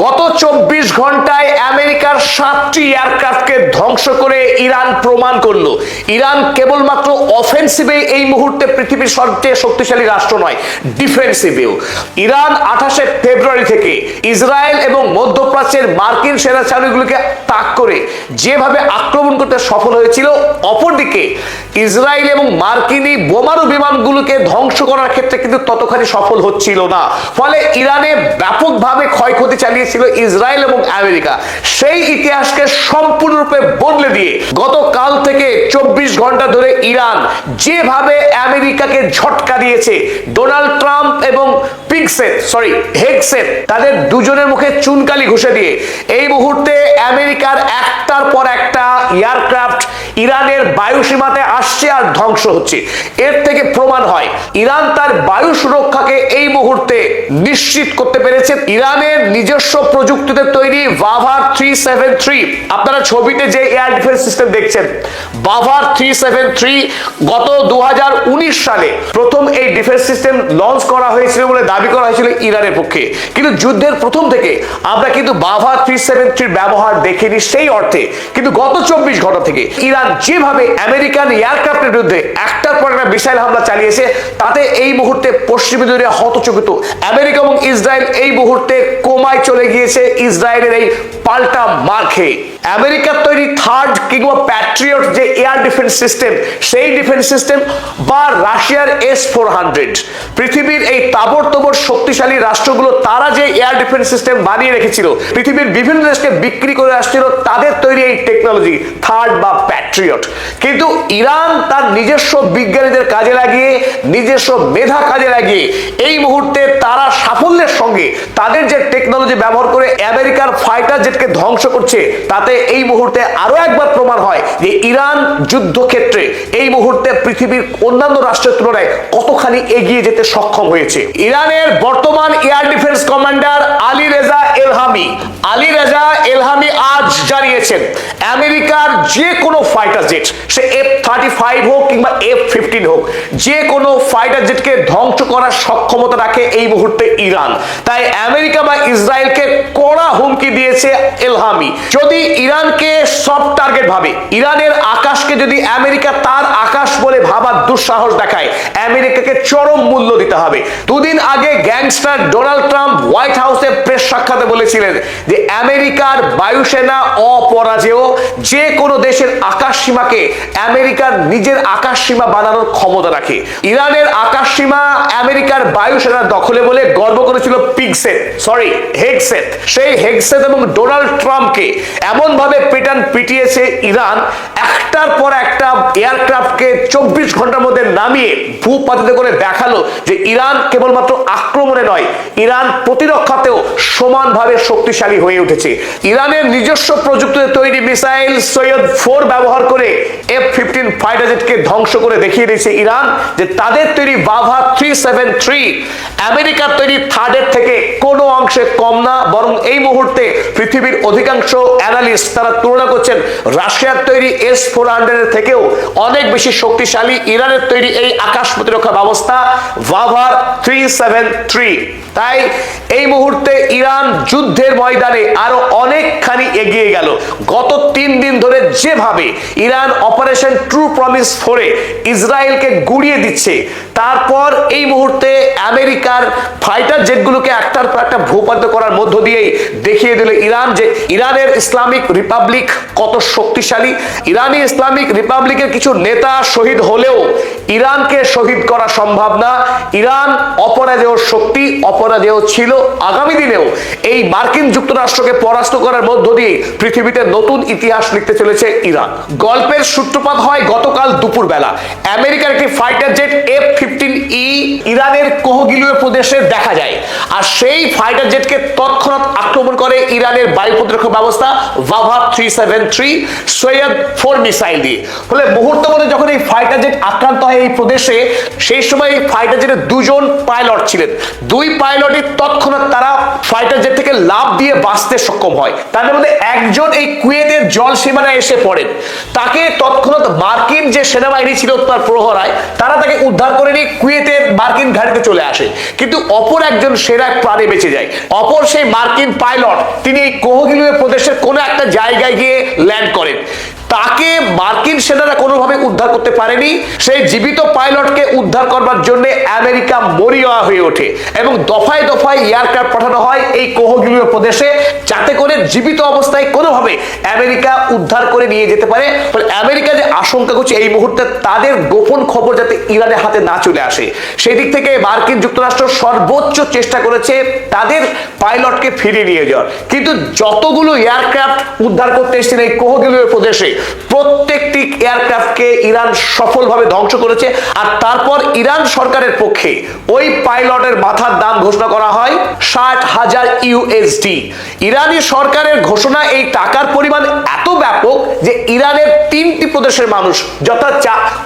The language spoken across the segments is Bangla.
গত 24 ঘন্টায় আমেরিকার 7টি এয়ারক্রাফটকে ধ্বংস করে ইরান প্রমাণ করলো ইরান কেবলমাত্র অফেন্সিভে এই মুহূর্তে পৃথিবীর সবচেয়ে শক্তিশালী রাষ্ট্র নয়, ডিফেন্সিভেও। ইরান 28 ফেব্রুয়ারি থেকে ইসরায়েল এবং মধ্যপ্রাচ্যের মার্কিন সেনা ছাউনিগুলোকে তাক করে যেভাবে আক্রমণ করতে সফল হয়েছিল, অপরদিকে ইসরায়েল এবং মার্কিনী বোমারু বিমানগুলোকে ধ্বংস করার ক্ষেত্রে কিন্তু ততখানি সফল হচ্ছিল না। ফলে ইরানে ব্যাপকভাবে ক্ষয়ক্ষতি চালিয়েছিল ইসরায়েল এবং আমেরিকা। সেই ইতিহাসকে সম্পূর্ণরূপে বদলে দিয়ে গতকাল থেকে 24 ঘন্টা ধরে ইরান যেভাবে আমেরিকাকে ঝটকা দিয়েছে, ডোনাল্ড ট্রাম্প এবং হেগসেট তাদের দুজনের মুখে চুনকালি ঘষে দিয়ে এই মুহূর্তে আমেরিকার একটার পর একটা এয়ারক্রাফট ইরানের বায়ু সীমাতে আসছে আর ধ্বংস হচ্ছে। এর থেকে প্রমাণ হয় ইরান তার বায়ু সুরক্ষাকে এই মুহূর্তে নিশ্চিত করতে পেরেছে। ইরানের নিজস্ব প্রযুক্তিতে তৈরি বাভার 373, আপনারা ছবিতে যে এয়ার ডিফেন্স সিস্টেম দেখছেন, বাভার 373 গত 2019 সালে প্রথম এই ডিফেন্স সিস্টেম লঞ্চ করা হয়েছিল বলে দাবি করা হয়েছিল ইরানের পক্ষে। কিন্তু যুদ্ধের প্রথম থেকে আমরা কিন্তু বাভার 373 ব্যবহার দেখিনি সেই অর্থে। কিন্তু গত 24 ঘন্টা থেকে ইরান যেভাবে আমেরিকান এয়ারক্রাফটের বিরুদ্ধে একটার পর একটা মিসাইল হামলা চালিয়েছে, তাতে এই মুহূর্তে পশ্চিমী দুনিয়া হতচকিত। আমেরিকা এবং ইসরায়েল এই মুহূর্তে কোমায় চলে গিয়েছে ইসরায়েলের এই পাল্টা মার খেয়ে। আমেরিকার তৈরি থার্ড কিংবা প্যাট্রিয়ট যে এয়ার ডিফেন্স সিস্টেম, সেই ডিফেন্স সিস্টেম বা রাশিয়ার S-400, পৃথিবীর এই তাবড়তোবড় শক্তিশালী রাষ্ট্রগুলো তারা যে এয়ার ডিফেন্স সিস্টেম বানিয়ে রেখেছিল, পৃথিবীর বিভিন্ন দেশকে বিক্রি করে আসছিল তাদের তৈরি এই টেকনোলজি থার্ড বা প্যাট্রিয়ট। কিন্তু ইরান তার নিজস্ব বিজ্ঞানীদের কাজে লাগিয়ে, নিজস্ব মেধা কাজে লাগিয়ে এই মুহূর্তে তারা সাফল্যের সঙ্গে তাদের যে টেকনোলজি ব্যবহার করে আমেরিকার ফাইটার জেটকে ধ্বংস করছে, তাতে এই মুহূর্তে আরো একবার প্রমাণ হয় যে ইরান যুদ্ধক্ষেত্রে এই মুহূর্তে পৃথিবীর অন্যান্য রাষ্ট্রের তুলনায় কতখানি এগিয়ে যেতে সক্ষম হয়েছে। ইরানের বর্তমান air defence commander Ali Reza Elhami আজ জানিয়েছেন আমেরিকার যে কোনো ফাইটার জেট, সে F-35 হোক কিংবা F-15 হোক, যে কোনো ফাইটার জেটকে ধ্বংস করার সক্ষমতা রাখে এই মুহূর্তে ইরান। তাই আমেরিকা বা ইসরায়েলকে কড়া হুমকি দিয়েছে এলহামি। যদি ইরানকে সফট টার্গেট ভাবে, ইরানের আকাশকে যদি আমেরিকা তার আকাশ বলে ভাবার দুঃসাহস দেখায়, আমেরিকাকে চরম মূল্য দিতে হবে। দুদিন আগে গ্যাংস্টার ডোনাল্ড ট্রাম্প হোয়াইট হাউসে প্রেস সাক্ষাতে বলেছিলেন যে আমেরিকার বায়ুসেনা অপরাজেয়, যে কোনো দেশের আকাশ সীমাকে আমেরিকার নিজের আকাশ সীমা বানানোর ক্ষমতা রাখে। ইরানের আকাশ সীমা আমেরিকার বায়ুসেনার দখলে বলে গর্ব করেছিল হেগসেট। সেই হেগসেট এবং ডোনাল্ড ট্রাম্পকে এমন ভাবে পিটিয়েছে ইরান, একটার পর একটা এয়ারক্রাফটকে 24 ঘন্টার মধ্যে নামিয়ে ভূপাতিত করে দেখালো যে ইরান কেবলমাত্র আক্রমণে নয়, ইরান প্রতিরক্ষাতেও সমানভাবে শক্তিশালী হয়ে উঠেছে। ইরানের নিজস্ব প্রযুক্তিতে তৈরি মিসাইল সৈয়দ 4 ব্যবহার করে F-15 ফাইটার জেটকে ধ্বংস করে দেখিয়ে দিয়েছে ইরান যে তাদের তৈরি বাভা 373 আমেরিকার তৈরি থার্ডের থেকে কোনো অংশে কম না, বরং এই মুহূর্তে পৃথিবীর অধিকাংশ অ্যানালিস্ট তারা তুলনা করছেন রাশিয়ার তৈরি S-400 এর থেকেও অনেক বেশি শক্তিশালী ইরানের তৈরি এই আকাশ প্রতিরক্ষা ব্যবস্থা বাভার 373। তাই এই মুহূর্তে ইরান যুদ্ধের ময়দানে আরো অনেকখানি এগিয়ে গেল। গত 3 দিন ধরে যেভাবে ইরান অপারেশন ট্রু প্রমিস 4-এ ইসরায়েলকে গুড়িয়ে দিচ্ছে, তারপর এই মুহূর্তে আমেরিকার ফাইটার জেটগুলোকে একটার পর একটা ভূপাতিত করার মধ্য দিয়েই দেখিয়ে দিল ইরান যে ইরানের ইসলামিক রিপাবলিক কত শক্তিশালী। ইরানি ইসলামিক রিপাবলিকের কিছু নেতা শহীদ হলেও ইরানকে শহীদ করা সম্ভব না। ইরান অপরাজেয় শক্তি, অপরাজেয় ছিল, আগামী দিনেও এই মার্কিন যুক্তরাষ্ট্রকে পরাস্ত করার মধ্য দিয়ে পৃথিবীতে নতুন ইতিহাস লিখতে চলেছে ইরান। গল্পের সূত্রপাত হয় গতকাল দুপুর বেলা। আমেরিকার একটি ফাইটার জেট F-15E ইরানের কোহগিলীয় প্রদেশে দেখা যায়, আর সেই ফাইটার জেটকে তৎক্ষণাৎ আক্রমণ করে ইরানের বায়ু প্রতিরক্ষা ব্যবস্থা বাভা 373 সৈয়দ 4 মিসাইল দিয়ে। ফলে মুহূর্ত মধ্যে যখন এই ফাইটার জেট আক্রান্ত হয় এই প্রদেশে, সেই সময় এই ফাইটার জেটের 2 জন পাইলট ছিলেন। 2 পাইলটই তৎক্ষণাৎ তারা ফাইটার জেট থেকে লাফ দিয়ে বাঁচতে সক্ষম হয়। তাদের মধ্যে একজন এই কুয়েতের জল সীমানায় এসে পড়েন, তাকে তৎক্ষণাৎ মার্কিন যে সেনাবাহিনী ছিল তার প্রহরায় তারা তাকে উদ্ধার করে নিয়ে কুয়েতের মার্কিন ঘাঁটিতে চলে আসে, কিন্তু অপর একজন সেনা প্রাণে বেঁচে যায়। অপর সেই মার্কিন পাইলট তিনি এই কোহগিলুয়ে প্রদেশের কোনো একটা জায়গায় গিয়ে ল্যান্ড করেন, তাকে মার্কিন সেনারা কোনোভাবে উদ্ধার করতে পারেনি। সেই জীবিত পাইলটকে উদ্ধার করবার জন্য আমেরিকা মরিয়া হয়ে ওঠে এবং দফায় দফায় এয়ারক্রাফট পাঠানো হয় এই কোহগিলুয়ে প্রদেশে, যাতে করে জীবিত অবস্থায় কোনোভাবে আমেরিকা উদ্ধার করে নিয়ে যেতে পারে। আমেরিকা যে আশঙ্কা করছে এই মুহূর্তে তাদের গোপন খবর যাতে ইরানের হাতে না চলে আসে, সেই দিক থেকে মার্কিন যুক্তরাষ্ট্র সর্বোচ্চ চেষ্টা করেছে তাদের পাইলটকে ফিরিয়ে নিয়ে যাওয়ার। কিন্তু যতগুলো এয়ারক্রাফট উদ্ধার করতে এসেছিল এই কোহগিলুয়ে প্রদেশে, প্রত্যেকটি এয়ারক্রাফটকে ইরান সফলভাবে ধ্বংস করেছে। আর তারপর ইরান সরকারের পক্ষে ওই পাইলটের মাথার দাম ঘোষণা করা হয় 60,000 ইউএসডি। ইরানি সরকারের ঘোষণা এই টাকার পরিমাণ এত ব্যাপক যে ইরানের 3টি প্রদেশের মানুষ যথা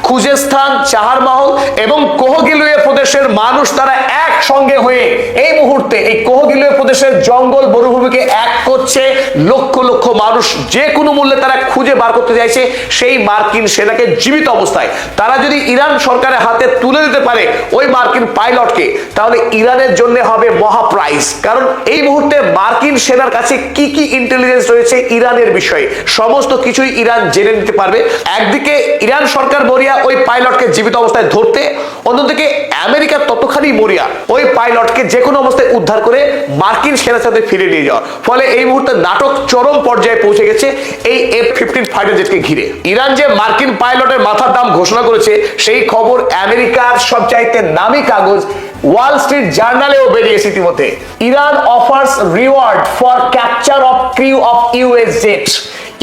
খুজেস্তান, চাহারমহল এবং কোহগিলুয়ে প্রদেশের মানুষ তারা একসঙ্গে হয়ে এই মুহূর্তে এই কোহগিলুয়ে প্রদেশের জঙ্গল মরুভূমিকে এক করছে। লক্ষ লক্ষ মানুষ যে কোনো মূল্যে তারা খুঁজে বার করতে চাইছে সেই মার্কিন সেনাকে জীবিত অবস্থায়। তারা যদি ইরান সরকারের হাতে তুলে দিতে পারে ওই মার্কিন পাইলটকে, তাহলে ইরানের জন্য হবে মহা প্রাইজ। কারণ এই মুহূর্তে মার্কিন সেনার কাছে কি কি ইন্টেলিজেন্স রয়েছে ইরানের বিষয়ে সমস্ত কিছুই ইরান জেনে নিতে পারবে। একদিকে ইরান সরকার মরিয়া ওই পাইলটকে জীবিত অবস্থায় ধরতে, অন্যদিকে আমেরিকা ততখানি মরিয়া ওই পাইলটকে যে কোনো অবস্থায় উদ্ধার করে মার্কিন সেনার সাথে ফিরে নিয়ে যাওয়ার। ফলে এই মুহূর্তে নাটক চরম পর্যায়ে পৌঁছে গেছে এই F-15 ফাইটার জেটকে ঘিরে। ইরান যে মার্কিন পাইলটের মাথার দাম ঘোষণা করেছে সেই খবর আমেরিকার সবচাইতে নামী কাগজ ওয়াল স্ট্রিট জার্নালেও বেরিয়েছে ইতিমধ্যে। Iran offers reward for capture of crew of US jet.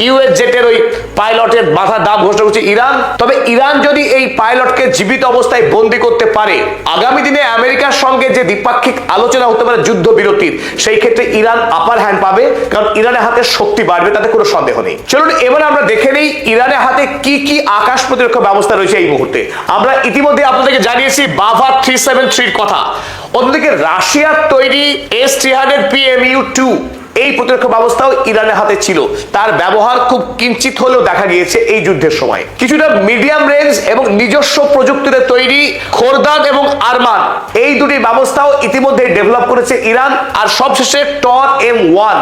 US জেটের ওই পাইলটের মাথার দাম ঘোষণা করছে ইরান। তবে ইরান যদি এই পাইলটকে জীবিত অবস্থায় বন্দী করতে পারে, আগামী দিনে আমেরিকার সঙ্গে যে দ্বিপাক্ষিক আলোচনা হতে পারে যুদ্ধবিরতির, সেই ক্ষেত্রে ইরান আপার হ্যান্ড পাবে, কারণ ইরানের হাতে শক্তি বাড়বে, তাতে কোনো সন্দেহ নেই। চলুন এবার আমরা দেখে নেই ইরানের হাতে কি কি আকাশ প্রতিরক্ষা ব্যবস্থা রয়েছে এই মুহূর্তে। আমরা ইতিমধ্যে আপনাদেরকে জানিয়েছি বাভা 373 এর কথা। অন্যদিকে রাশিয়ার তৈরি S-300PMU-2 এই প্রতিরক্ষা ব্যবস্থাও ইরানের হাতে ছিল। তার ব্যবহার খুব কিঞ্চিত হলেও দেখা গিয়েছে এই যুদ্ধের সময়। কিছুটা মিডিয়াম রেঞ্জ এবং নিজস্ব প্রযুক্তিতে তৈরি খোরদাদ এবং আরমান, এই দুটি ব্যবস্থাও ইতিমধ্যে ডেভেলপ করেছে ইরান। আর সবশেষে টর M1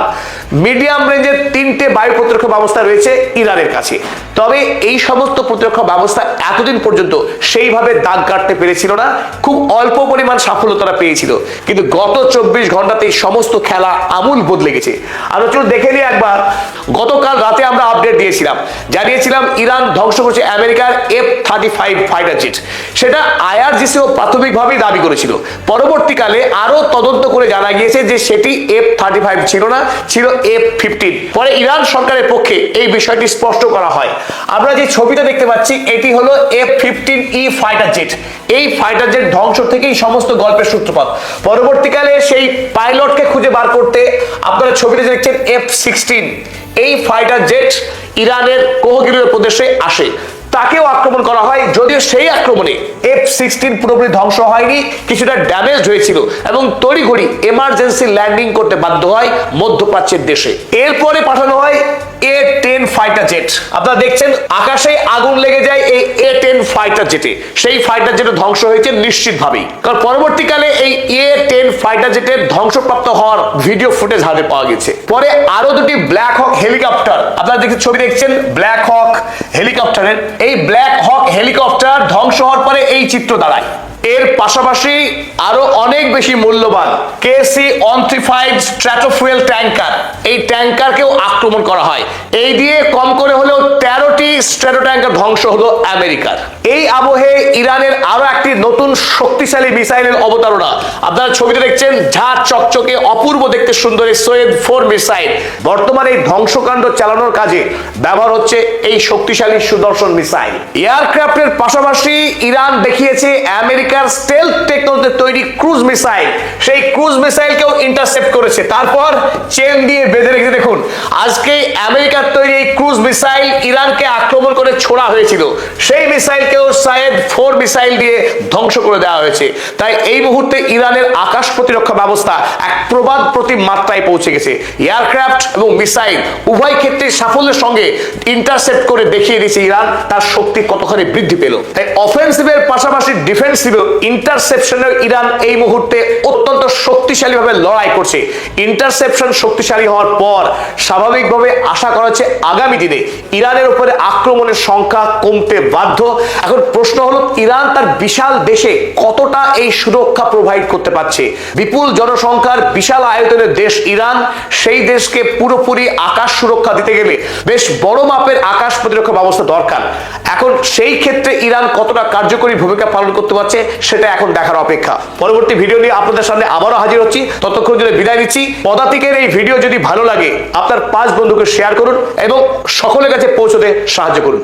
মিডিয়াম রেঞ্জের 3টে বায়ু প্রতিরক্ষা ব্যবস্থা রয়েছে ইরানের কাছে। তবে এই সমস্ত প্রতিরক্ষা ব্যবস্থা এতদিন পর্যন্ত সেইভাবে দাগ কাটতে পেরেছিল না, খুব অল্প পরিমাণ সাফল্য তারা পেয়েছিল। কিন্তু গত 24 ঘন্টাতে এই সমস্ত খেলা আমূল বদলে গেছে। আমরা চলুন দেখে নিই একবার। গতকাল রাতে আমরা আপডেট দিয়েছিলাম, জানিয়েছিলাম ইরান ধ্বংস করছে আমেরিকার F-35 ফাইটার জেট। সেটা IRGCও প্রাথমিকভাবেই দাবি করেছিল। পরবর্তীকালে আরো তদন্ত করে জানা গিয়েছে যে সেটি F-35 ছিল না, ছিল F-15। পরে ইরান সরকারের পক্ষে এই বিষয়টি স্পষ্ট করা হয়। আমরা যে ছবিটা দেখতে পাচ্ছি এটি হলো F-15E ফাইটার জেট। এই ফাইটার জেট ধ্বংস থেকেই সমস্ত গল্পের সূত্রপাত। পরবর্তীকালে সেই পাইলটকে খুঁজে বার করতে আপনারা ছবিতে দেখছেন F-16 এই ফাইটার জেট ইরানের কোহগিলুয়ে প্রদেশে আসে, তাকেও আক্রমণ করা হয়। যদিও সেই আক্রমণে F-16 পুরোপুরি ধ্বংস হয়নি, কিছুটা ড্যামেজ হয়েছিল এবং তড়িঘড়ি এমার্জেন্সি ল্যান্ডিং করতে বাধ্য হয় মধ্যপ্রাচ্যের দেশে। এরপরে পাঠানো হয় A-10 ফাইটার জেট। আপনারা দেখছেন আকাশে আগুন লেগে যায় এই A-10 ফাইটার জেটে। সেই ফাইটার জেট ধ্বংস হয়েছে নিশ্চিতভাবেই, কারণ পরবর্তীকালে এই A-10 ফাইটার জেটের ধ্বংসপ্রাপ্ত হওয়ার ভিডিও ফুটেজ হাতে পাওয়া গেছে। পরে আরো দুটি ব্ল্যাক হক হেলিকপ্টার, আপনারা দেখছেন ছবি দেখছেন ব্ল্যাক হক হেলিকপ্টারের। এই ব্ল্যাক হক হেলিকপ্টার ধ্বংস হওয়ার পরে এই চিত্র দাঁড়ায়। এর পাশাপাশি আরো অনেক বেশি মূল্যবান KC-135 স্ট্র্যাটোফুয়েল ট্যাঙ্কার, এই ট্যাঙ্কারকেও আক্রমণ করা হয়। এই দিয়ে কম করে হলেও 13টি স্ট্র্যাটো ট্যাঙ্কার ধ্বংস হলো আমেরিকার। এই আবহে ইরানের আরো একটি নতুন শক্তিশালী মিসাইলের অবতারণা। আপনারা ছবিতে দেখছেন ঝাঁ চকচকে অপূর্ব দেখতে সুন্দর সৈয়দ 4 মিসাইল। বর্তমানে এই ধ্বংসকাণ্ড চালানোর কাজে ব্যবহার হচ্ছে এই শক্তিশালী সুদর্শন মিসাইল। এয়ারক্রাফটের পাশাপাশি ইরান দেখিয়েছে আমেরিকার স্টেলথ টেকনোলজিতে তৈরি ক্রুজ মিসাইল। সেই ক্রুজ মিসাইলকেও ইন্টারসেপ্ট করেছে, তারপর চেন দিয়ে বেঁধে রেখেছে। দেখুন আজকে আমেরিকার তৈরি এই ক্রুজ মিসাইল ইরানকে আক্রমণ করে ছোড়া হয়েছিল সেই মিসাইলকেও সায়েদ 4 মিসাইল দিয়ে ধ্বংস করে দেওয়া হয়েছে। তাই এই মুহূর্তে ইরানের আকাশ প্রতিরক্ষা ব্যবস্থা এক প্রবাদ প্রতি মাত্রায় পৌঁছে গেছে। এয়ারক্রাফট এবং মিসাইল উভয় ক্ষেত্রে সাফল্যের সঙ্গে ইন্টারসেপ্ট করে দেখিয়ে দিয়েছে ইরান তার শক্তি কতখানি বৃদ্ধি পেল। তাই অফেন্সিভের পাশাপাশি ডিফেন্সিভেও ইন্টারসেপশনের ইরান এই মুহূর্তে অত্যন্ত শক্তিশালীভাবে লড়াই করছে। ইন্টারসেপশন শক্তিশালী হওয়ার পর স্বাভাবিকভাবে আশা করা হচ্ছে আগামী দিনে ইরানের উপরে আক্রমণের সংখ্যা কমতে বাধ্য। এখন প্রশ্ন হলো ইরান তার বিশাল দেশে কতটা এই সুরক্ষা প্রোভাইড করতে পারছে। বিপুল জনসংখ্যার বিশাল আয়তনের দেশ ইরান, সেই দেশকে পুরোপুরি আকাশ সুরক্ষা দিতে গেলে বেশ বড় মাপের আকাশ প্রতিরক্ষা ব্যবস্থা দরকার। এখন সেই ক্ষেত্রে ইরান কতটা কার্যকরী ভূমিকা পালন করতে পারছে সেটা এখন দেখার অপেক্ষা। পরবর্তী ভিডিও নিয়ে আপনাদের সামনে আবারও হাজির হচ্ছি, ততক্ষণ জন্য বিদায় নিচ্ছি। পদাতিকের এই ভিডিও যদি ভালো লাগে আপনার 5 বন্ধুকে শেয়ার করুন এবং সকলের কাছে পৌঁছতে সাহায্য করুন।